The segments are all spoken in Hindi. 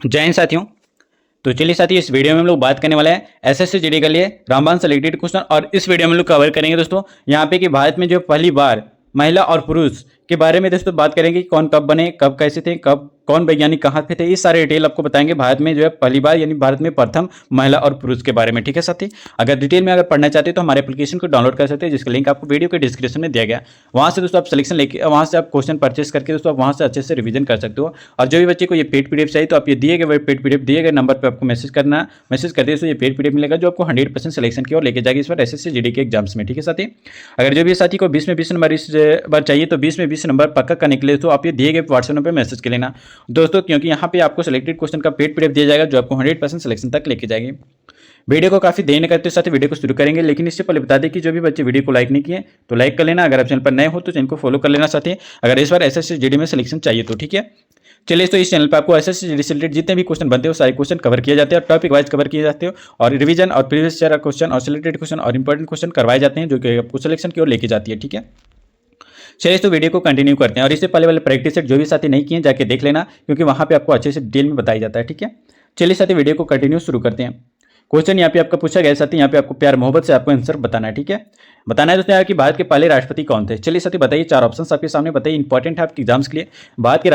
जय हिंद साथियों। तो चलिए साथियों, इस वीडियो में हम लोग बात करने वाले हैं एसएससी जीडी के लिए रामबाण सेलेक्टेड क्वेश्चन। और इस वीडियो में हम लोग कवर करेंगे दोस्तों यहाँ पे कि भारत में जो पहली बार महिला और पुरुष के बारे में दोस्तों बात करेंगे कि कौन कब बने, कब कैसे थे, कब कौन वैज्ञानिक कहाँ पे थे। इस सारे डिटेल आपको बताएंगे भारत में जो है पहली बार यानी भारत में प्रथम महिला और पुरुष के बारे में। ठीक है साथी, अगर डिटेल में अगर पढ़ना चाहते हैं तो हमारे एप्लीकेशन को डाउनलोड कर सकते हैं, जिसका लिंक आपको वीडियो के डिस्क्रिप्शन में दिया गया। वहाँ से दोस्तों आप सिलेक्शन लेके वहाँ से आप क्वेश्चन परचेस करके दोस्तों आप वहाँ से अच्छे से रिवीजन कर सकते हो। और जो भी बच्चे को ये पेड पीडीएफ चाहिए तो आप ये दिए गए पेड पीडीएफ दिए गए नंबर पर आपको मैसेज करना, मैसेज कर दिए तो ये पेड पीडीएफ मिलेगा जो आपको 100% सिलेक्शन की ओर लेके जाएगी इस बार एसएससी जीडी के एग्जाम्स में। ठीक है साथी, अगर जो भी साथी को 20 में 20 नंबर इस बार चाहिए तो 20 में 20 नंबर पक्का करने के लिए तो आप ये दिए गए व्हाट्सएप नंबर पर मैसेज कर लेना दोस्तों, क्योंकि यहाँ पे आपको सिलेक्टेड क्वेश्चन का पेड पीडीएफ दिया जाएगा जो आपको 100% सिलेक्शन तक लेके जाएगी। वीडियो को काफी देर करते साथ वीडियो को शुरू करेंगे, लेकिन इससे पहले बता दें कि जो भी बच्चे वीडियो को लाइक नहीं किए तो लाइक कर लेना। अगर आप चैनल पर नए हो तो चैनल को फॉलो कर लेना साथी, अगर इस बार एसएससी जीडी में सिलेक्शन चाहिए तो। ठीक है, चलिए तो इस चैनल पर आपको एसएससी जीडी से रिलेटेड जितने भी क्वेश्चन बनते हो सारे क्वेश्चन कवर किए जाते हैं और टॉपिक वाइज कवर किए जाते हो और रिवीजन और प्रीवियस ईयर क्वेश्चन और सिलेक्टेड क्वेश्चन और इंपॉर्टेंट क्वेश्चन करवाए जाते हैं जो कि आपको सिलेक्शन की ओर लेके जाती है। ठीक है, चलिए तो वीडियो को कंटिन्यू करते हैं और इससे पहले वाले प्रैक्टिस सेट जो भी साथी नहीं किए जाके देख लेना, क्योंकि वहाँ पे आपको अच्छे से डिटेल में बताया जाता है। ठीक है, चलिए साथी वीडियो को कंटिन्यू शुरू करते हैं। क्वेश्चन यहाँ पे आपका पूछा गया साथी, यहाँ पे आपको प्यार मोहब्बत से आपको आंसर बताना है। ठीक है, बताना है दोस्तों कि भारत के पहले राष्ट्रपति कौन थे। चलिए साथी बताइए, 4 ऑप्शन आपके सामने बताइए, इंपॉर्टेंट है आपके एग्जाम्स के लिए। भारत के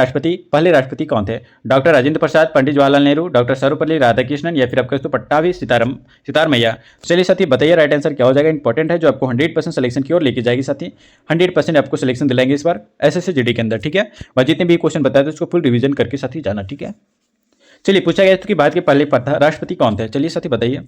पहले राष्ट्रपति कौन थे? डॉक्टर राजेंद्र प्रसाद, पंडित जवाहरलाल नेहरू, डॉक्टर सर्वपल्ली राधाकृष्णन या फिर आपका दोस्तों पट्टाभी सितार मैया। चलिए साथी बताइए राइट आंसर क्या हो जाएगा। इंपॉर्टेंट है जो आपको 100% सिलेक्शन की ओर लेके जाएगी साथी, 100% आपको सिलेक्शन दिलाएंगे इस बार एसएससी जीडी के अंदर। ठीक है, और जितने भी क्वेश्चन बताए थे उसको फुल रिविजन करके साथी जाना। ठीक है, चलिए पूछा गया कि भारत के पहले राष्ट्रपति कौन थे। चलिए साथी बताइए,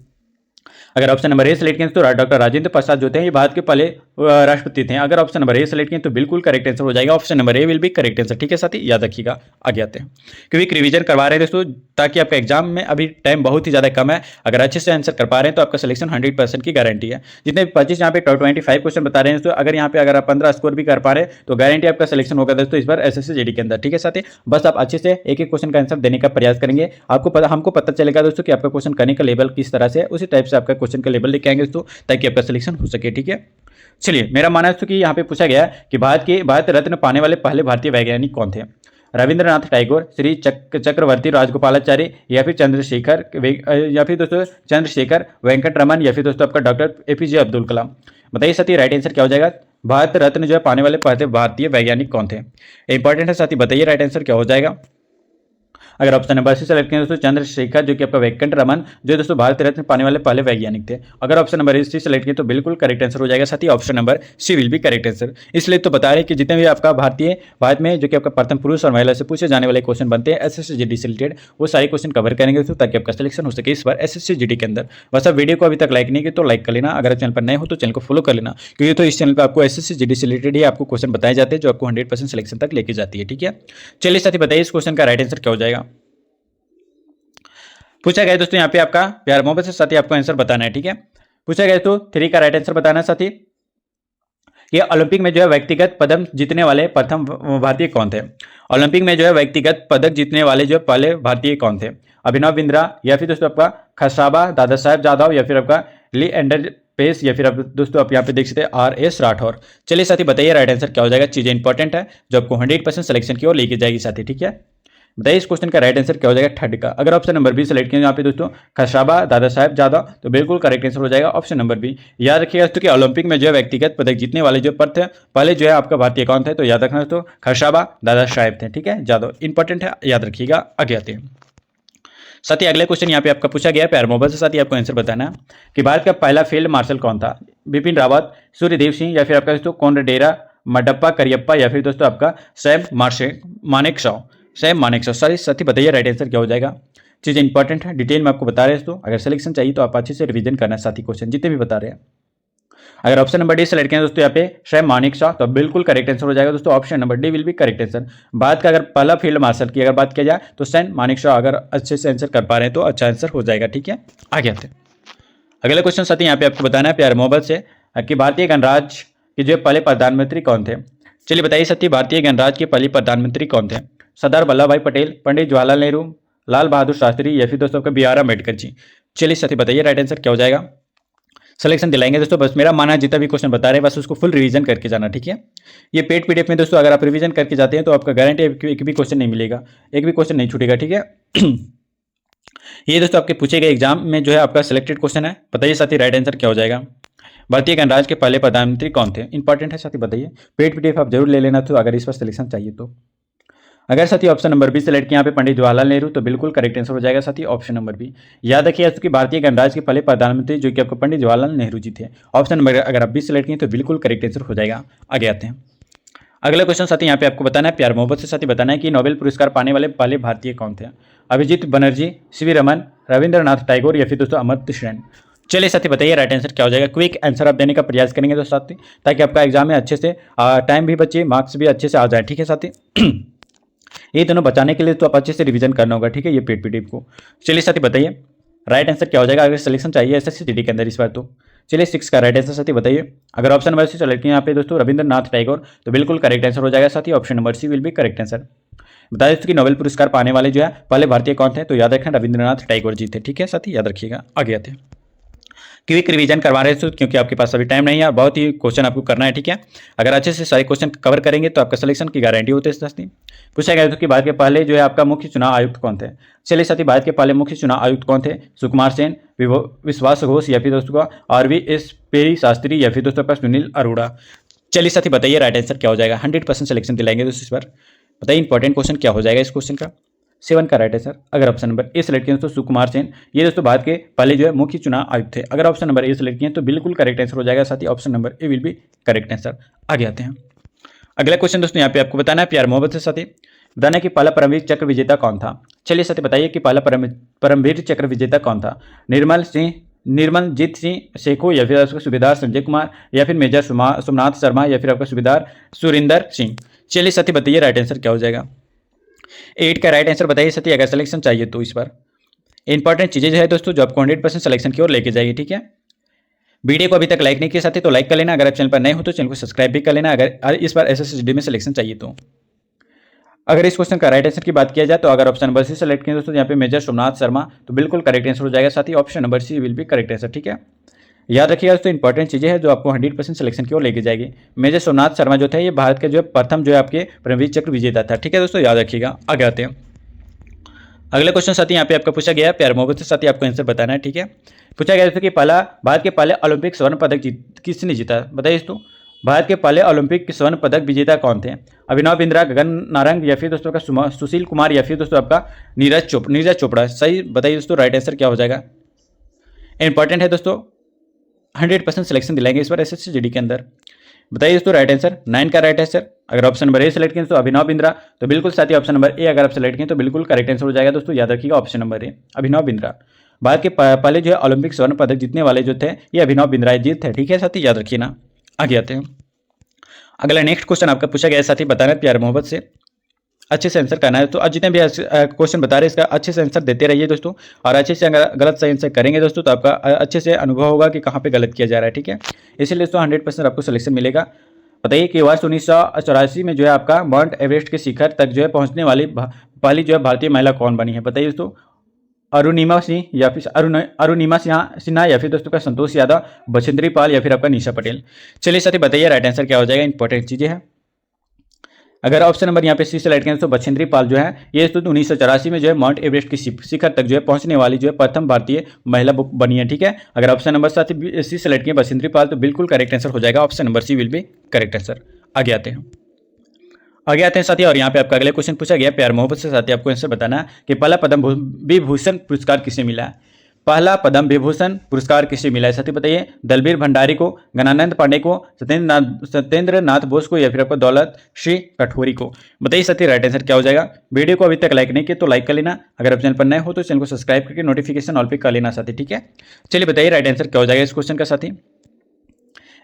अगर ऑप्शन नंबर ए सेलेक्ट करें तो डॉक्टर राजेंद्र प्रसाद जो थे ये भारत के पहले राष्ट्रपति थे। अगर ऑप्शन नंबर ए सेलेक्ट करें तो बिल्कुल करेक्ट आंसर हो जाएगा, option number A will be correct answer. ठीक है साथी, याद रखिएगा। आगे आते हैं, क्योंकि रिवीजन करवा रहे हैं दोस्तों ताकि आपका एग्जाम में अभी टाइम बहुत ही ज़्यादा कम है। अगर अच्छे से आंसर कर पा रहे हैं तो आपका सिलेक्शन 100% की गारंटी है। जितने 25 यहाँ पे 25 क्वेश्चन बता रहे हैं दोस्तों, अगर यहाँ पे अगर आप 15 स्कोर भी कर पा रहे हैं तो गारंटी आपका सिलेक्शन होगा दोस्तों इस बार एसएससी जीडी के अंदर। ठीक है साथी, बस आप अच्छे से एक एक क्वेश्चन का आंसर देने का प्रयास करेंगे, हमको पता चलेगा दोस्तों कि आपका क्वेश्चन करने का लेवल किस तरह से है, उसी टाइप से आपका क्वेश्चन का लेवल लेके आएंगे दोस्तों ताकि आपका सिलेक्शन हो सके। ठीक है, चलिए मेरा मानना है कि यहाँ पे पूछा गया कि भारत रत्न पाने वाले पहले भारतीय वैज्ञानिक कौन थे? रविंद्रनाथ टैगोर, श्री चक्रवर्ती राजगोपालाचारी या फिर चंद्रशेखर वेंकट रमन या फिर दोस्तों आपका डॉक्टर एपीजे अब्दुल कलाम। बताइए साथी राइट आंसर क्या हो जाएगा। भारत रत्न जो है पाने वाले पहले भारतीय वैज्ञानिक कौन थे? इंपॉर्टेंट है साथी, बताइए राइट आंसर क्या हो जाएगा। अगर ऑप्शन नंबर सी सेलेक्ट करें दोस्तों चंद्रशेखर जो कि आपका वेंकट रमन जो दोस्तों भारत रत्न पाने वाले पहले वैज्ञानिक थे। अगर ऑप्शन नंबर सी सेलेक्ट करें तो बिल्कुल करेक्ट आंसर हो जाएगा साथी, ऑप्शन नंबर सी विल भी करेक्ट आंसर। इसलिए तो बता रहे हैं कि जितने भी आपका भारत में जो कि आपका प्रथम पुरुष और महिला से पूछे जाने वाले क्वेश्चन बनते हैं एसएससी जीडी से रिलेटेड, वो सारे क्वेश्चन कवर करेंगे दोस्तों ताकि आपका सिलेक्शन हो सके इस बार एसएससी जीडी के अंदर। बस आप वीडियो को अभी तक लाइक नहीं किया तो लाइक कर लेना, अगर चैनल पर नए हो तो चैनल को फॉलो कर लेना, क्योंकि तो इस चैनल पर आपको एसएससी जीडी से रिलेटेड ही आपको क्वेश्चन बताए जाते हैं जो आपको 100% सिलेक्शन तक लेके जाती है। ठीक है, चलिए साथी बताइए इस क्वेश्चन का राइट आंसर क्या हो जाएगा। पूछा गया दोस्तों यहाँ पे आपका प्यार मोहब्बत से साथी आपको आंसर बताना है। ठीक है, पूछा गया तो 3 का राइट आंसर बताना है साथी। ये ओलंपिक में जो है व्यक्तिगत पदक जीतने वाले प्रथम भारतीय कौन थे? ओलंपिक में जो है व्यक्तिगत पदक जीतने वाले जो पहले भारतीय कौन थे? अभिनव बिंद्रा या फिर दोस्तों आपका खसाबा दादा साहेब जाधव या फिर आपका लिएंडर पेस या फिर आप दोस्तों आप यहाँ पे देख सकते हैं RS राठौर। चलिए साथी बताइए राइट आंसर क्या हो जाएगा। चीजें इंपॉर्टेंट है जो आपको 100% सिलेक्शन की ओर लेके जाएगी साथी। ठीक है, बताइए इस क्वेश्चन का राइट आंसर क्या हो जाएगा। 3rd का अगर ऑप्शन नंबर बी सेलेक्ट किया यहाँ पे दोस्तों खसाबा दादा साहेब जाधव तो बिल्कुल करेक्ट आंसर हो जाएगा ऑप्शन नंबर बी। याद रखिएगा दोस्तों कि ओलंपिक में जो है व्यक्तिगत पदक जीतने वाले जो पहले जो है आपका भारतीय कौन थे, तो याद रखना दोस्तों खसाबा दादा साहेब थे। ठीक है, जाधव इंपॉर्टेंट है, याद रखिएगा। आगे आते हैं साथी, अगले क्वेश्चन यहाँ पे आपका पूछा गया प्यार मोहब्बत से साथी आपको आंसर बताना है कि भारत का पहला फील्ड मार्शल कौन था? बिपिन रावत, सूर्यदेव सिंह या फिर आपका दोस्तों कोनडेरा मडप्पा करियप्पा या फिर दोस्तों आपका सैम मानेकशॉ। सारी साथी बताइए राइट आंसर क्या हो जाएगा। चीज़ें इंपॉर्टेंट है, डिटेल में आपको बता रहे हैं दोस्तों, अगर सिलेक्शन चाहिए तो आप अच्छे से रिवीजन करना है साथी क्वेश्चन जितने भी बता रहे हैं। अगर ऑप्शन नंबर डी सेलेक्ट करें दोस्तों यहाँ पे सैम मानेकशॉ तो बिल्कुल करेक्ट आंसर हो जाएगा दोस्तों, ऑप्शन नंबर डी विल भी करेक्ट आंसर। भारत का अगर पहला फील्ड मार्शल की अगर बात किया जाए तो सैम मानेकशॉ अगर अच्छे से आंसर कर पा रहे हैं तो अच्छा आंसर हो जाएगा। ठीक है, आगे आते हैं अगला क्वेश्चन साथी यहाँ पे आपको बताना है प्यार मोहब्बत से कि भारतीय गणराज्य के जो पहले प्रधानमंत्री कौन थे? चलिए बताइए साथी भारतीय गणराज्य के पहले प्रधानमंत्री कौन थे? सरदार वल्लभ भाई पटेल, पंडित जवाहरलाल नेहरू, लाल बहादुर शास्त्री या फिर दोस्तों आपका BR अम्बेडकर जी। चलिए साथी बताइए राइट आंसर क्या हो जाएगा। सिलेक्शन दिलाएंगे दोस्तों, बस मेरा मानना है जितना भी क्वेश्चन बता रहे हैं बस उसको फुल रिवीजन करके जाना। ठीक है, ये पेड पीडीएफ में दोस्तों अगर आप रिवीजन करके जाते हैं तो आपका गारंटी एक भी क्वेश्चन नहीं मिलेगा, एक भी क्वेश्चन नहीं छूटेगा। ठीक है ये दोस्तों आपके पूछे गए एग्जाम में जो है आपका सिलेक्टेड क्वेश्चन है। बताइए साथी राइट आंसर क्या हो जाएगा। भारतीय गणराज्य के पहले प्रधानमंत्री कौन थे? इंपॉर्टेंट है साथी, बताइए। पेड पीडीएफ आप जरूर ले लेना तो अगर इस पर सिलेक्शन चाहिए तो। अगर साथी ऑप्शन नंबर बी सेलेक्ट किया यहाँ पे पंडित जवाहरलाल नेहरू, तो बिल्कुल करेक्ट आंसर हो जाएगा साथी ऑप्शन नंबर बी। याद रखिए कि भारतीय गणराज्य के पहले प्रधानमंत्री जो कि आपको पंडित जवाहरलाल नेहरू जी थे। ऑप्शन नंबर अगर आप बी सेलेक्ट किए तो बिल्कुल करेक्ट आंसर हो जाएगा। आगे आते हैं। अगला क्वेश्चन साथी यहाँ पे आपको बताना है, प्यार मोहब्बत से साथी बताना है कि नोबेल पुरस्कार पाने वाले पहले भारतीय कौन थे? अभिजीत बनर्जी, सीवी रमन, रविंद्रनाथ टैगोर या फिर दोस्तों अमर्त्य सेन। चलिए साथी बताइए राइट आंसर क्या हो जाएगा। क्विक आंसर आप देने का प्रयास करेंगे दोस्तों साथी, ताकि आपका एग्जाम में अच्छे से टाइम भी बचे, मार्क्स भी अच्छे से आ जाए। ठीक है साथी। ये दोनों बचाने के लिए तो आप अच्छे से रिवीजन करना होगा, ठीक है, ये पेड पीडीएफ को। चलिए साथी बताइए राइट आंसर क्या हो जाएगा अगर सिलेक्शन चाहिए एसएससी जीडी के अंदर इस बार तो। चलिए 6 का राइट आंसर साथी बताइए। अगर ऑप्शन नंबर सी सेलेक्ट किया यहाँ पे दोस्तों रविंद्रनाथ टैगोर, तो बिल्कुल करेक्ट आंसर हो जाएगा साथी option number C will be correct answer. बता दें कि नोबेल पुरस्कार पाने वाले जो है पहले भारतीय कौन थे, तो याद रखें रविंद्रनाथ टैगोर जी थे। ठीक है साथी, याद रखिएगा। आगे आते हैं। क्विक रिवीजन करवा रहे थे क्योंकि आपके पास अभी टाइम नहीं है, बहुत ही क्वेश्चन आपको करना है। ठीक है, अगर अच्छे से सारे क्वेश्चन कवर करेंगे तो आपका सिलेक्शन की गारंटी होती है साथी। पूछा गया था कि भारत के पहले जो है आपका मुख्य चुनाव आयुक्त कौन थे। चलिए साथी भारत के पहले मुख्य चुनाव आयुक्त कौन थे? सुकुमार सेन, विश्वास घोष या फिर दोस्तों RVS पेरी शास्त्री या फिर दोस्तों आपका सुनील अरोड़ा। चलिए साथी बताइए राइट आंसर क्या हो जाएगा। 100% सिलेक्शन दिलाएंगे दोस्तों इस बार। बताइए इंपॉर्टेंट क्वेश्चन क्या हो जाएगा इस क्वेश्चन का। 7 का राइट आंसर अगर ऑप्शन नंबर ए सेलेक्ट किए तो सुकुमार सेन, ये दोस्तों भारत के पहले जो है मुख्य चुनाव आयुक्त थे। अगर ऑप्शन नंबर ए सेलेक्ट किए तो बिल्कुल करेक्ट आंसर हो जाएगा साथी option number A will be correct answer. आगे आते हैं। अगला क्वेश्चन दोस्तों यहाँ पे आपको बताना है प्यार मोहब्बत से साथी बताना है कि पहला परमवीर चक्र विजेता कौन था। चलिए साथी बताइए कि पहला परमवीर चक्र विजेता कौन था? निर्मलजीत सिंह सेखो या फिर आपका सूबेदार संजय कुमार या फिर मेजर सोमनाथ शर्मा या फिर आपका सूबेदार सुरिंदर सिंह। चलिए साथी बताइए राइट आंसर क्या हो जाएगा। 8 का राइट आंसर बताइए साथी अगर सिलेक्शन चाहिए तो इस बार। इंपॉर्टेंट चीजें जो है दोस्तों जो आपको 100% सिलेक्शन की ओर लेके जाएगी। ठीक है, वीडियो को अभी तक लाइक नहीं किया साथी तो लाइक कर लेना। अगर आप चैनल पर नए हो तो चैनल को सब्सक्राइब भी कर लेना अगर इस बार एसएससी में सिलेक्शन चाहिए तो। अगर इस क्वेश्चन का राइट आंसर की बात किया जाए तो अगर ऑप्शन नंबर सी सेलेक्ट किया दोस्तों यहाँ पे मेजर सोमनाथ शर्मा, तो बिल्कुल करेक्ट आंसर हो जाएगा साथी option number C will be correct answer. ठीक है, याद रखिएगा दोस्तों इंपॉर्टेंट चीजें हैं जो आपको 100% सिलेक्शन की ओर लेके जाएगी। मेजर सोमनाथ शर्मा जो थे ये भारत के जो प्रथम जो है आपके परमवीर चक्र विजेता था। ठीक है दोस्तों, याद रखिएगा। आगे आते हैं। अगला क्वेश्चन साथी यहाँ पे आपका पूछा गया है प्यार मोहब्बत से साथी आपको आंसर बताना है। ठीक है, पूछा गया कि भारत के पहले ओलंपिक स्वर्ण पदक किसने जीता? बताइए दोस्तों भारत के पहले ओलंपिक स्वर्ण पदक विजेता कौन थे? अभिनव बिंद्रा, गगन नारंग या फिर दोस्तों आपका सुशील कुमार या फिर दोस्तों आपका नीरज चोपड़ा। सही बताइए दोस्तों राइट आंसर क्या हो जाएगा। इंपॉर्टेंट है दोस्तों 100% सिलेक्शन दिलाएंगे इस बार एसएससी जीडी के अंदर। बताइए दोस्तों राइट आंसर। 9 का राइट आंसर अगर ऑप्शन नंबर ए सेलेक्ट किए तो अभिनव बिंद्रा, तो बिल्कुल साथी ऑप्शन नंबर ए अगर आप सेलेक्ट किए तो बिल्कुल करेक्ट आंसर हो जाएगा दोस्तों। याद रखिएगा option number A Abhinav Bindra. Bharat के पहले जो है ओलंपिक स्वर्ण पदक जीतने वाले जो थे ये अभिनव बिंद्रा जी थे। ठीक है साथी, याद रखिए ना। आगे आते हैं। अगला नेक्स्ट क्वेश्चन आपका पूछा गया साथी बताना प्यार मोहब्बत से अच्छे से आंसर करना है। तो आज जितने भी क्वेश्चन बता रहे हैं इसका अच्छे से आंसर देते रहिए दोस्तों, और अच्छे से अगर गलत सही आंसर करेंगे दोस्तों तो आपका अच्छे से अनुभव होगा कि कहाँ पे गलत किया जा रहा है। ठीक है, इसीलिए दोस्तों 100% आपको सिलेक्शन मिलेगा। बताइए कि वर्ष 1984 में जो है आपका माउंट एवरेस्ट के शिखर तक जो है पहुंचने वाली पहली जो है भारतीय महिला कौन बनी है? बताइए दोस्तों अरुणिमा सिंह या फिर अरुणिमा सिन्हा या फिर दोस्तों का संतोष यादव, बछेंद्री पाल या फिर आपका निशा पटेल। चलिए साथी बताइए राइट आंसर क्या हो जाएगा। इंपॉर्टेंट चीजें हैं। अगर ऑप्शन नंबर यहाँ पे सी सेलेक्ट करें तो बछेंद्री पाल जो है ये तो 1984 में जो है माउंट एवरेस्ट की शिखर तक जो है पहुंचने वाली जो है प्रथम भारतीय महिला बनी है। ठीक है, अगर ऑप्शन नंबर साथ सी सेलेक्ट किए बछेंद्री पाल तो बिल्कुल करेक्ट आंसर हो जाएगा option number C will be correct answer. आगे आते हैं साथी, और यहाँ पे आपका अगले क्वेश्चन पूछा गया प्यार मोहब्बत से साथी आपको आंसर बताना है कि पहला पद्म विभूषण पुरस्कार किसे मिला है? पहला पद्म विभूषण पुरस्कार किसे मिला है साथी बताइए। दलबीर भंडारी को, गणानंद पांडे को, सत्येंद्र नाथ बोस को या फिर आपको दौलत श्री कठोरी को। बताइए साथी राइट आंसर क्या हो जाएगा। वीडियो को अभी तक लाइक नहीं किया तो लाइक कर लेना। अगर आप चैनल पर नए हो तो चैनल को सब्सक्राइब करके नोटिफिकेशन ऑल पे कर लेना साथी। ठीक है, चलिए बताइए राइट आंसर क्या हो जाएगा इस क्वेश्चन का साथी।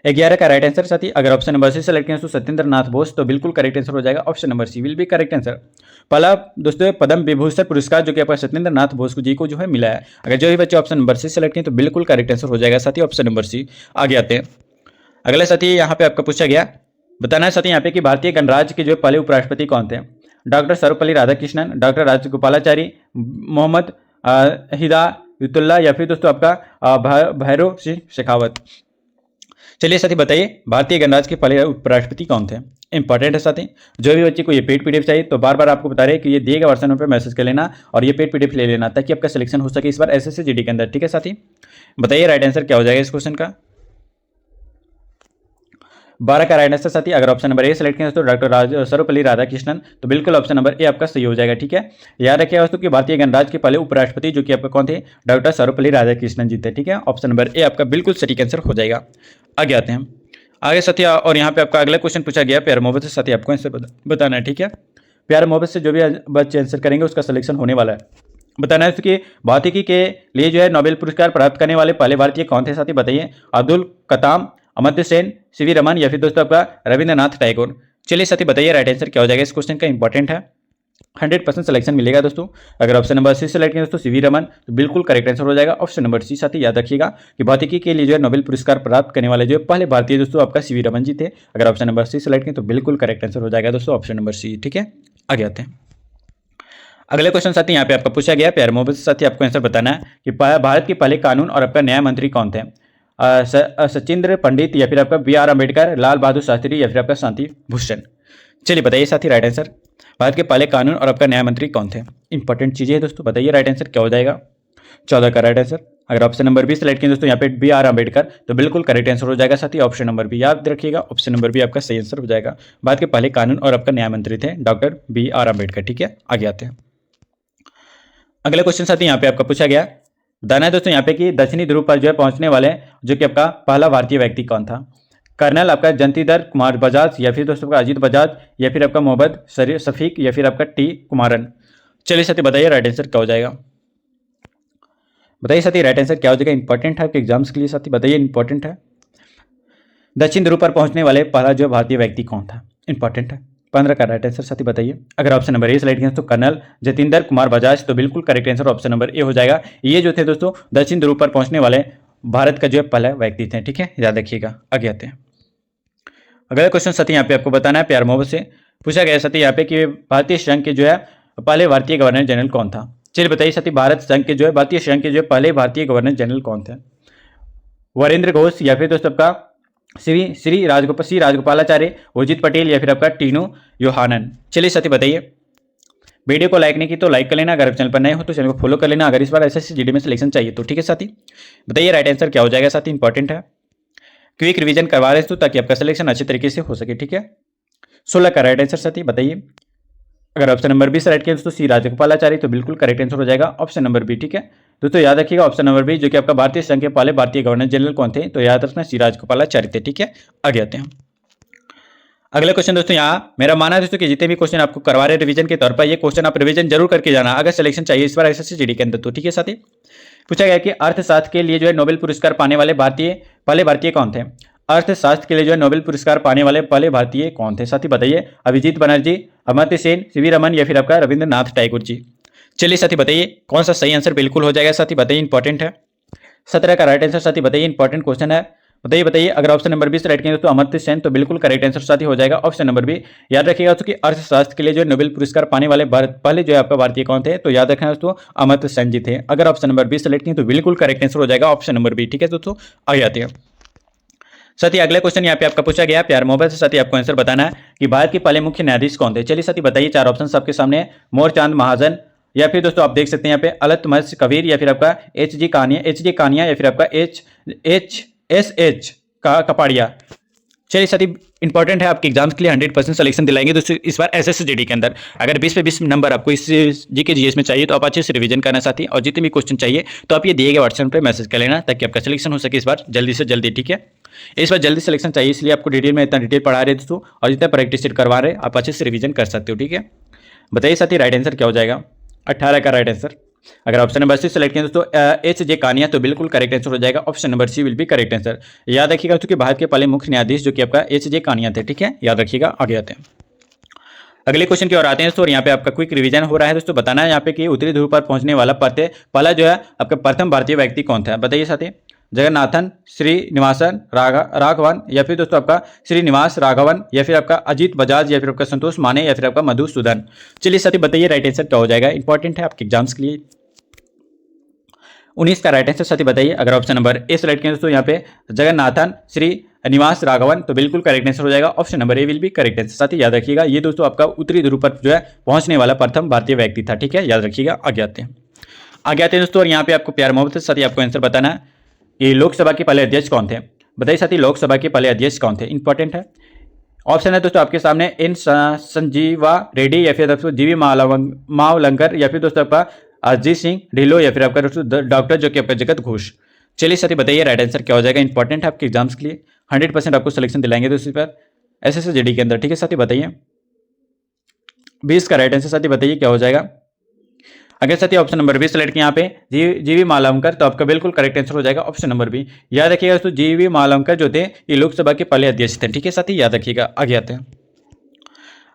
11 का राइट आंसर साथी अगर ऑप्शन नंबर सी सेलेक्ट करें तो सत्येंद्र नाथ बोस, तो बिल्कुल करेक्ट आंसर हो जाएगा option number C will be correct answer. पहला दोस्तों पद्म विभूषण पुरस्कार जो कि आपका सत्येंद्र नाथ बोस जी को जो है मिला है। अगर जो भी बच्चे ऑप्शन नंबर सी सेलेक्ट करें तो बिल्कुल करेक्ट आंसर हो जाएगा साथी ऑप्शन नंबर सी। आगे आते हैं। अगला साथी यहाँ पे आपका पूछा गया बताना है साथी यहाँ पे कि भारतीय गणराज्य के जो पहले उपराष्ट्रपति कौन थे? डॉक्टर सर्वपल्ली राधाकृष्णन, डॉक्टर राजगोपालाचारी, मोहम्मद हिदायतुल्लाह या फिर दोस्तों आपका भैरव सिंह शेखावत। चलिए साथी बताइए भारतीय गणराज्य के पहले उपराष्ट्रपति कौन थे? इंपॉर्टेंट है साथी। जो भी बच्चे को ये पेड पीडीएफ चाहिए तो बार बार आपको बता रहे हैं कि ये दिए गए व्हाट्सएप नंबर पर मैसेज कर लेना और ये पेड पीडीएफ ले लेना ताकि आपका सिलेक्शन हो सके इस बार एसएससी जीडी के अंदर। ठीक है साथी, बताइए राइट आंसर क्या हो जाएगा इस क्वेश्चन का। 12 का राइट आंसर साथी, अगर ऑप्शन नंबर ए सेलेक्ट करें तो डॉक्टर सर्वपल्ली राधाकृष्णन, तो बिल्कुल ऑप्शन नंबर ए आपका सही हो जाएगा। ठीक है, याद रखिएगा दोस्तों कि भारतीय गणराज्य के पहले उपराष्ट्रपति जो कि आपका कौन थे, डॉक्टर सर्वपल्ली राधाकृष्णन जी थे। ठीक है, ऑप्शन नंबर ए आपका बिल्कुल सटीक आंसर हो जाएगा। आगे आते हैं आगे साथी, और यहाँ पे आपका अगला क्वेश्चन पूछा गया प्यारे मोहब्बत से साथी, आपको आंसर बताना है। ठीक है, प्यारे मोहब्बत से जो भी बच्चे आंसर करेंगे उसका सिलेक्शन होने वाला है। बताना है कि भौतिकी के लिए जो है नोबेल पुरस्कार प्राप्त करने वाले पहले भारतीय कौन थे साथी, बताइए। अब्दुल कलाम, अमर्त्य सेन, सीवी रमन या फिर दोस्तों आपका रविंद्रनाथ टैगोर। चलिए साथी बताइए राइट आंसर क्या हो जाएगा इस क्वेश्चन का। इंपॉर्टेंट है, 100% सिलेक्शन मिलेगा दोस्तों। अगर ऑप्शन नंबर सी सेलेक्ट करें दोस्तों सीवी रमन, तो बिल्कुल करेक्ट आंसर हो जाएगा ऑप्शन नंबर सी। साथी याद रखिएगा कि भौतिकी के लिए जो है नोबेल पुरस्कार प्राप्त करने वाले जो पहले भारतीय दोस्तों आपका सीवी रमन जी थे। अगर ऑप्शन नंबर सी सेलेक्ट करें तो बिल्कुल करेक्ट आंसर हो जाएगा दोस्तों ऑप्शन नंबर सी। ठीक है, आगे आते हैं अगले क्वेश्चन साथी, यहाँ पे आपका पूछा गया प्यारे मोहब्बत साथी, आपको आंसर बताना है कि भारत के पहले कानून और आपका न्याय मंत्री कौन थे। सचिंद्र पंडित या फिर आपका BR अम्बेडकर, लाल बहादुर शास्त्री या फिर आपका शांति भूषण। चलिए बताइए साथी राइट आंसर, भारत के पहले कानून और आपका न्याय मंत्री कौन थे। इंपॉर्टेंट चीजें है दोस्तों, बताइए राइट आंसर क्या हो जाएगा। 14 का राइट आंसर, अगर ऑप्शन नंबर बी सेलेक्ट करें दोस्तों यहाँ पे BR अम्बेडकर, तो बिल्कुल करेक्ट आंसर हो जाएगा साथी ऑप्शन नंबर बी। याद रखिएगा ऑप्शन नंबर बी आपका सही आंसर हो जाएगा। भारत के पहले कानून और आपका न्याय मंत्री थे डॉक्टर BR अम्बेडकर। ठीक है, आगे आते हैं अगले क्वेश्चन साथी, यहाँ पे आपका पूछा गया बताना है दोस्तों यहाँ पे कि दक्षिणी ध्रुव पर जो है पहुंचने वाले जो कि आपका पहला भारतीय व्यक्ति कौन था। कर्नल आपका जंतीधर कुमार बजाज या फिर दोस्तों आपका अजीत बजाज या फिर आपका मोहम्मद शफीक या फिर आपका टी कुमारन। चलिए साथी बताइए राइट आंसर क्या हो जाएगा। बताइए साथी राइट आंसर क्या हो जाएगा। इंपॉर्टेंट है आपके एग्जाम्स के लिए साथी, बताइए इंपॉर्टेंट है। दक्षिण ध्रुव पर पहुंचने वाले पहला जो भारतीय व्यक्ति कौन था, इंपॉर्टेंट है। 15 का राइट आंसर साथी बताइए। अगर ऑप्शन नंबर ए सेलेक्ट करें तो कर्नल जतिंदर कुमार बजाज, तो बिल्कुल correct answer option number A हो जाएगा। ये जो थे दोस्तों दक्षिण ध्रुव पर पहुंचने वाले भारत का जो है पहला व्यक्ति थे। ठीक है, याद रखिएगा। आगे आते हैं अगला क्वेश्चन साथी, यहाँ पे आपको बताना है प्यार मोहब्बत से पूछा गया साथी यहाँ पे कि भारतीय संघ के जो है पहले भारतीय गवर्नर जनरल कौन था। चलिए बताइए साथी, भारत संघ के जो है भारतीय संघ के जो है पहले भारतीय गवर्नर जनरल कौन थे। वरेंद्र घोष या फिर दोस्तों आपका श्री राजगोपालाचार्य, उर्जित पटेल या फिर आपका टीनू योहानन। चलिए साथी बताइए। वीडियो को लाइक नहीं की तो लाइक कर लेना, अगर चैनल पर नए हो तो चैनल को फॉलो कर लेना, अगर इस बार एसएससी जीडी में सिलेक्शन चाहिए तो। ठीक है साथी, बताइए राइट आंसर क्या हो जाएगा साथी। इंपॉर्टेंट है, क्विक रिवीजन करवा रहे हैं ताकि आपका सिलेक्शन अच्छे तरीके से हो सके। ठीक है, 16 का राइट आंसर साथी बताइए। अगर ऑप्शन नंबर बी सेलेक्ट किया तो सी राजगोपालाचारी, तो बिल्कुल करेक्ट आंसर हो जाएगा ऑप्शन नंबर बी। ठीक है दोस्तों, याद रखिएगा ऑप्शन नंबर बी जो कि आपका भारतीय संघ के पहले भारतीय गवर्नर जनरल कौन थे, तो याद रखना सी राजगोपालाचारी थे। ठीक है, आगे आते हैं अगले क्वेश्चन दोस्तों। यहाँ मेरा मानना है दोस्तों कि जितने भी क्वेश्चन आपको करवा रहे रिवीजन के तौर पर, ये क्वेश्चन आप रिवीजन जरूर करके जाना अगर सिलेक्शन चाहिए इस बार एसएससी जीडी के अंदर तो। ठीक है साथी, पूछा गया कि अर्थशास्त्र के लिए जो है नोबेल पुरस्कार पाने वाले पहले भारतीय कौन थे। अर्थशास्त्र के लिए जो है नोबेल पुरस्कार पाने वाले पहले भारतीय कौन थे साथी बताइए। अभिजीत बनर्जी, अमर्त्य सेन, सीवी रमन या फिर आपका रविंद्रनाथ टैगोर जी। चलिए साथी बताइए कौन सा सही आंसर बिल्कुल हो जाएगा साथी, बताइए इंपॉर्टेंट है। 17 का राइट आंसर साथी बताइए। इंपॉर्टेंट क्वेश्चन है, बताइए। अगर ऑप्शन नंबर बी से राइट करेंगे तो अमर्त्य सेन, तो बिल्कुल करेक्ट आंसर साथी हो जाएगा ऑप्शन नंबर बी। याद रखिएगा दोस्तों कि अर्थशास्त्र के लिए जो नोबेल पुरस्कार पाने वाले पहले जो है आपका भारतीय कौन थे, तो याद रखना दोस्तों अमर्त्य सेन जी थे। अगर ऑप्शन नंबर बी सेलेक्ट करें तो बिल्कुल करेक्ट आंसर हो जाएगा ऑप्शन नंबर बी। ठीक है दोस्तों, आगे आते हैं साथी। अगले क्वेश्चन यहाँ पे आपका पूछा गया प्यार मोहब्बत से साथी, आपको आंसर बताना है कि भारत के पहले मुख्य न्यायाधीश कौन थे। चलिए साथी बताइए, 4 ऑप्शन आपके सामने। मोरचांद महाजन या फिर दोस्तों आप देख सकते हैं यहाँ पे अलतमस कबीर या फिर आपका एच जी कानिया या फिर आपका एच कपाड़िया। चलिए साथी, इंपॉर्टेंट है आपके एग्जाम्स के लिए 100% सिलेक्शन दिलाएंगे दोस्तों इस बार एसएससी जीडी के अंदर। अगर 20 पे 20 नंबर आपको इस जीके जीएस में चाहिए तो आप अच्छे से रिवीजन करना साथी, और जितने भी क्वेश्चन चाहिए तो आप ये दिए गए व्हाट्सएप पे मैसेज कर लेना ताकि आपका सिलेक्शन हो सके इस बार जल्दी से जल्दी। ठीक है, इस बार जल्दी सिलेक्शन चाहिए इसलिए आपको डिटेल में इतना डिटेल पढ़ा रहे हैं दोस्तों, और जितना प्रैक्टिस करवा रहे हैं आप अच्छे से रिवीजन कर सकते हो। ठीक है, बताइए साथी राइट आंसर क्या हो जाएगा। 18 का राइट आंसर। अगर ऑप्शन नंबर सी सेलेक्ट करें दोस्तों एच जे कानिया, तो बिल्कुल करेक्ट आंसर हो जाएगा option number C will be correct answer. याद रखिएगा क्योंकि भारत के पहले मुख्य न्यायाधीश जो कि आपका एच जे कानिया थे। ठीक है, याद रखिएगा। आगे आते हैं अगले क्वेश्चन की ओर आते हैं दोस्तों, यहाँ पे आपका क्विक रिवीजन हो रहा है दोस्तों। बताना है यहाँ पे कि उत्तरी ध्रुव पर पहुंचने वाला पहला जो है आपका प्रथम भारतीय व्यक्ति कौन था, बताइए साथी। जगन्नाथन, श्रीनिवासन राघवन या फिर दोस्तों आपका श्रीनिवास राघवन या फिर आपका अजीत बजाज या फिर आपका संतोष माने या फिर आपका मधुसूदन। चलिए साथी बताइए राइट आंसर क्या हो जाएगा। इंपॉर्टेंट है आपके एग्जाम्स के लिए। 19 का राइट आंसर साथी बताइए। अगर ऑप्शन नंबर ए सेलेक्ट करें दोस्तों यहाँ पे जगन्नाथन, निवास राघवन, तो बिल्कुल करेक्ट आंसर हो जाएगा option number A will be correct answer. साथ ही याद रखिएगा ये दोस्तों आपका उत्तरी ध्रुव पर जो है पहुंचने वाला प्रथम भारतीय व्यक्ति था। ठीक है, याद रखिएगा। आगे आते हैं दोस्तों, और यहाँ पे आपको प्यार मोहब्बत से साथ ही आपको आंसर बताना है कि लोकसभा के पहले अध्यक्ष कौन थे। बताइए साथी, लोकसभा के पहले अध्यक्ष कौन थे, इंपॉर्टेंट है। ऑप्शन है दोस्तों आपके सामने एन संजीवा रेड्डी, या फिर दोस्तों जीवी मावलंकर, या फिर दोस्तों आपका अजीत सिंह ढिल्लो, या फिर आपका डॉक्टर जो कि आपका जगत घोष। चलिए साथी बताइए राइट आंसर क्या हो जाएगा, इंपॉर्टेंट है आपके एग्जाम्स के लिए। 100% आपको सिलेक्शन दिलाएंगे दोस्तों पर एसएससी जीडी के अंदर। ठीक है साथी बताइए 20 का राइट आंसर साथी बताइए क्या हो जाएगा। अगर साथी ऑप्शन नंबर बी सेलेक्ट किया यहाँ पे जीवी मालवंकर, तो आपका बिल्कुल करेक्ट आंसर हो जाएगा ऑप्शन नंबर बी। याद रखिएगा दोस्तों जीवी मालवंकर जो थे ये लोकसभा के पहले अध्यक्ष थे। ठीक है साथी, याद रखिएगा। आगे आते हैं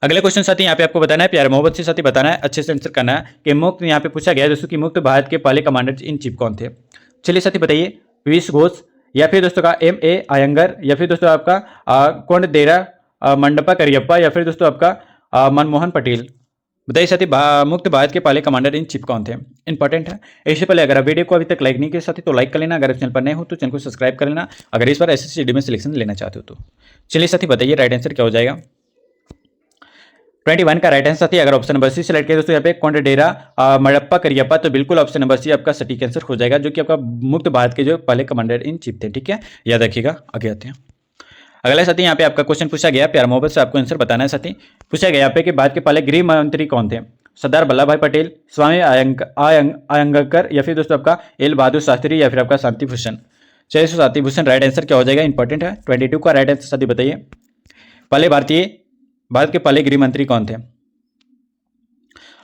अगले क्वेश्चन साथी, यहाँ पे आपको बताना है प्यार मोहब्बत से साथी बताना है, अच्छे से आंसर करना है कि मुक्त, यहाँ पे पूछा गया है दोस्तों कि मुक्त भारत के पहले कमांडर इन चीफ कौन थे। चलिए साथी बताइए पीयूष घोष, या फिर दोस्तों का M.A. अयंगर, या फिर दोस्तों आपका कोंडदेरा मंडपा करियप्पा, या फिर दोस्तों आपका मनमोहन पटेल। बताइए साथी मुक्त भारत के पहले कमांडर इन चीफ कौन थे, इंपॉर्टेंट है। इससे पहले अगर आप वीडियो को अभी तक लाइक नहीं किया साथी तो लाइक कर लेना, अगर चैनल पर नए हो तो चैनल को सब्सक्राइब कर लेना, अगर इस बार एसएससी जीडी में सिलेक्शन लेना चाहते हो तो। चलिए साथी बताइए राइट आंसर क्या हो जाएगा। 21 का राइट आंसर साथी, अगर ऑप्शन नंबर सी सेलेक्ट किया दोस्तों यहाँ पे कोंडडेरा मडप्पा करियप्पा, तो बिल्कुल ऑप्शन नंबर सी आपका सटीक आंसर हो जाएगा, जो कि आपका मुक्त भारत के जो पहले कमांडर इन चीफ थे। ठीक है, याद रखिएगा। आगे आते हैं अगला साथी, यहाँ पे आपका क्वेश्चन पूछा गया प्यार मोहब्बत से आपको आंसर बताना है साथी। पूछा गया यहाँ पे कि भारत के पहले गृह मंत्री कौन थे। सरदार वल्लभ भाई पटेल, स्वामी अयंगार, या फिर दोस्तों आपका एल बहादुर शास्त्री, या फिर आपका शांति भूषण। चलिए शांति भूषण राइट आंसर क्या हो जाएगा, इंपॉर्टेंट है। 22 का राइट आंसर साथी बताइए पहले भारत के पहले गृह मंत्री कौन थे।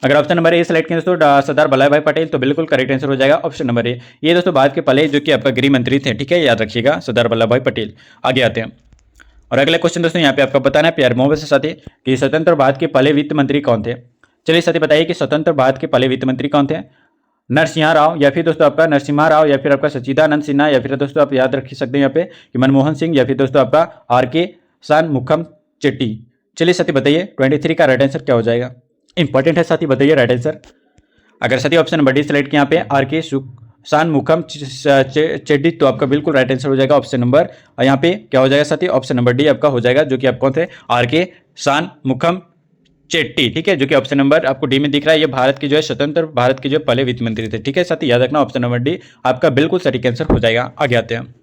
अगर ऑप्शन नंबर ए सेलेक्ट किया दोस्तों सरदार वल्लभ भाई पटेल, तो बिल्कुल करेक्ट आंसर हो जाएगा ऑप्शन नंबर ए। ये दोस्तों भारत के पहले जो कि आपका गृह मंत्री थे। ठीक है, याद रखिएगा सरदार वल्लभ भाई पटेल। आगे आते हैं और अगला क्वेश्चन दोस्तों यहाँ पे आपका बताना है प्यार मोहब्बत से साथी कि स्वतंत्र भारत के पहले वित्त मंत्री कौन थे। चलिए साथी बताइए कि स्वतंत्र भारत के पहले वित्त मंत्री कौन थे। नरसिंहा राव, या फिर दोस्तों आपका नरसिम्हा राव, या फिर आपका सच्चिदानंद सिन्हा, या फिर दोस्तों आप याद रख सकते हैं यहाँ पे कि मनमोहन सिंह, या फिर दोस्तों आपका R.K. शानमुखम चेट्टी। चलिए साथी बताइए 23 का राइट आंसर क्या हो जाएगा, इंपॉर्टेंट है साथी बताइए राइट आंसर। अगर साथी ऑप्शन नंबर डी सेलेक्ट किया यहाँ पे R.K. शानमुखम चेट्टी, तो आपका बिल्कुल राइट आंसर हो जाएगा ऑप्शन नंबर यहाँ पे क्या हो जाएगा साथी, ऑप्शन नंबर डी आपका हो जाएगा, जो कि आप कौन थे R.K. शानमुखम चेट्टी। ठीक है, जो कि ऑप्शन नंबर आपको डी में दिख रहा है, ये भारत के जो है स्वतंत्र भारत के जो पहले वित्त मंत्री थे। ठीक है साथी, याद रखना ऑप्शन नंबर डी आपका बिल्कुल सटीक आंसर हो जाएगा। आगे आते हैं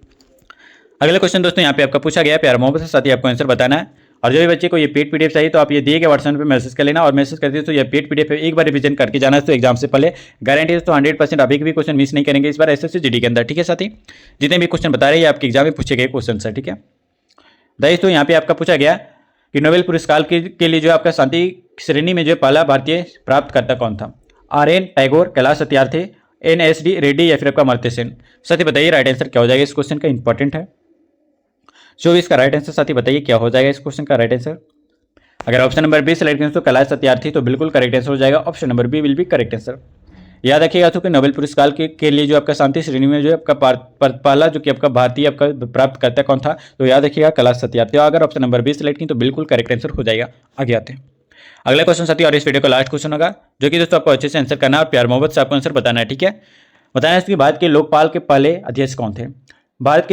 अगले क्वेश्चन दोस्तों, यहाँ पे आपका पूछा गया प्यार मोहब्बत से साथी आपको आंसर बताना है। और जो भी बच्चे को ये पेड पीडीएफ चाहिए तो आप ये दिए गए व्हाट्सएप पे मैसेज कर लेना, और मैसेज करते तो ये पेड पीडीएफ एक बार रिवीजन करके जाना है तो एग्जाम से पहले गारंटी है तो 100% अभी भी क्वेश्चन मिस नहीं करेंगे इस बार एसएससी जीडी के अंदर। ठीक है साथी, जितने भी क्वेश्चन बता रहे हैं आपके एग्जाम में पूछे गए क्वेश्चन है। ठीक है दोस्तों, यहाँ पे आपका पूछा गया कि नोबेल पुरस्कार के लिए जो आपका शांति श्रेणी में जो पहला भारतीय प्राप्तकर्ता कौन था। R.N. टैगोर, कैलाश सत्यार्थी, N.S.D. रेड्डी, या फिर आपका अमर्त्य सेन। साथी बताइए राइट आंसर क्या हो जाएगा इस क्वेश्चन का, इंपॉर्टेंट है। 24 का राइट आंसर साथी बताइए क्या हो जाएगा इस क्वेश्चन का राइट आंसर। अगर ऑप्शन नंबर बी सेलेक्ट करें तो कैलाश सत्यार्थी, तो बिल्कुल करेक्ट आंसर हो जाएगा, option number B will be correct answer. याद रखिएगा तो कि नोबेल पुरस्कार के लिए जो आपका शांति श्रेणी में जो आपका पहला जो कि आपका भारतीय आपका प्राप्तकर्ता कौन था, तो याद रखिएगा कैलाश सत्यार्थी। अगर ऑप्शन नंबर बी सेलेक्ट की तो बिल्कुल करेक्ट आंसर हो जाएगा। आगे आते हैं अगला क्वेश्चन साथी, और इस वीडियो का लास्ट क्वेश्चन होगा, जो कि दोस्तों आपको अच्छे से आंसर करना है और प्यार मोहब्बत से आपको आंसर बताना है। ठीक है, बताना है कि भारत के लोकपाल के पहले अध्यक्ष कौन थे। भारत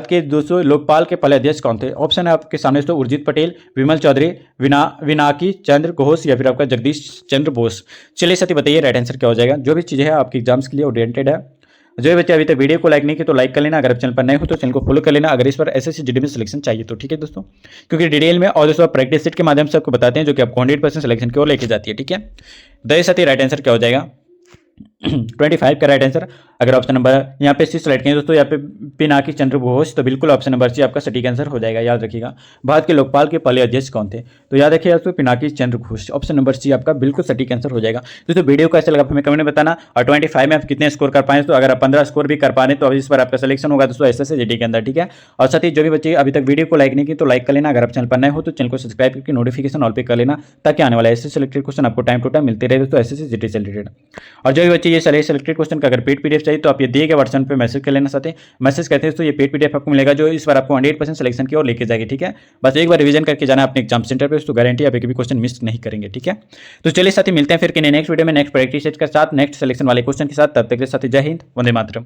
के 200 लोकपाल के पहले अध्यक्ष कौन थे। ऑप्शन है आपके सामने दोस्तों उर्जित पटेल, विमल चौधरी, विनाकी चंद्र घोष, या फिर आपका जगदीश चंद्र बोस। चलिए साथी बताइए राइट आंसर क्या हो जाएगा। जो भी चीज़ें हैं आपके एग्जाम्स के लिए ओरिएंटेड है। जो बच्चे अभी तक वीडियो को लाइक नहीं किया तो लाइक कर लेना, अगर आप चैनल पर नए हो तो चैनल को फॉलो कर लेना, अगर इस पर एसएससी जीडी में सिलेक्शन चाहिए तो। ठीक है दोस्तों, क्योंकि डिटेल में और दोस्तों प्रैक्टिस सेट के माध्यम से आपको बताते हैं जो कि आपको 100% सिलेक्शन की ओर लेके जाती है। ठीक है, दे साथी राइट आंसर क्या हो जाएगा 25 का राइट आंसर। अगर ऑप्शन नंबर यहाँ पे सी सेलेक्ट करें दोस्तों, यहाँ पे पिनाकी चंद्र घोष, तो बिल्कुल ऑप्शन नंबर सी आपका सटीक आंसर हो जाएगा। याद रखिएगा भारत के लोकपाल के पहले अध्यक्ष कौन थे, तो याद रखिएगा दोस्तों पिनाकी चंद्र घोष, ऑप्शन नंबर सी आपका बिल्कुल सटीक आंसर हो जाएगा। दोस्तों वीडियो कैसे लगा हमें कमेंट में बताना, और 25 में आप कितने स्कोर कर पाए, तो अगर आप 15 स्कोर भी कर पाए तो इस बार आपका सिलेक्शन होगा दोस्तों एसएससी जीडी के अंदर। ठीक है, और साथ ही जो भी बच्चे अभी तक वीडियो को लाइक नहीं की तो लाइक कर लेना, अगर आप चैनल पर नए हो तो चैनल को सब्सक्राइब करके नोटिफिकेशन ऑल पे कर लेना, ताकि आने वाला एसएससी सिलेक्टेड क्वेश्चन आपको टाइम टू टाइम मिलते रहे दोस्तों एसएससी जीडी से रिलेटेड। और जो भी बच्चे ये सारे सिलेक्टेड क्वेश्चन का अगर पेड पीडीएफ चाहिए तो आप ये दिए गए व्हाट्सएप पे मैसेज कर लेना, साथ ही मैसेज करते हैं तो ये पेड पीडीएफ आपको मिलेगा, जो इस बार आपको 100% सिलेक्शन की ओर लेके जाएगी। ठीक है, बस एक बार रिवीजन करके जाना अपने एग्जाम सेंटर पे, तो गारंटी आप एक भी क्वेश्चन मिस नहीं करेंगे। ठीक है, तो चलिए साथी मिलते हैं फिर नेक्स्ट वीडियो में नेक्स्ट प्रैक्टिस सेट के साथ, नेक्स्ट सिलेक्शन वाले क्वेश्चन के साथ। तब तक के साथ जय हिंद, वंदे मातरम।